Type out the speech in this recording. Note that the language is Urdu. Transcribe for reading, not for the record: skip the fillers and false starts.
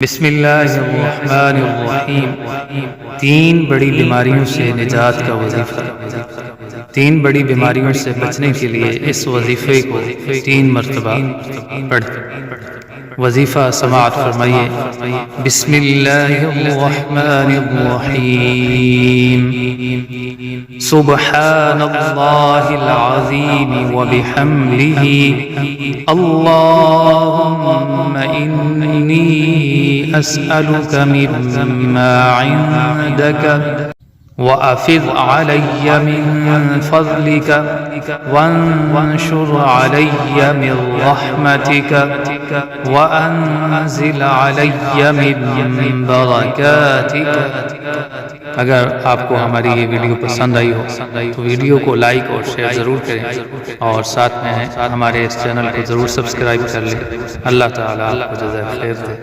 بسم اللہ الرحمن الرحیم۔ تین بڑی بیماریوں سے نجات کا وظیفہ۔ تین بڑی بیماریوں سے بچنے کے لیے اس وظیفے کو 3 مرتبہ پڑھیں۔ وظیفہ سماعت فرمائیے۔ بسم اللہ الرحمن الرحیم۔ سبحان اللہ العظیم وبحمدہ، اللہم انی أسألك مما عندك وأفض علي من فضلك وانشر علي من رحمتك وأنزل علي من بركاتك۔ اگر آپ کو ہماری یہ ویڈیو پسند آئی ہو تو ویڈیو کو لائک اور شیئر ضرور کریں، اور ساتھ میں ہمارے اس چینل کو ضرور سبسکرائب کر لیں۔ اللہ تعالیٰ آپ کو جزائے خیر دے۔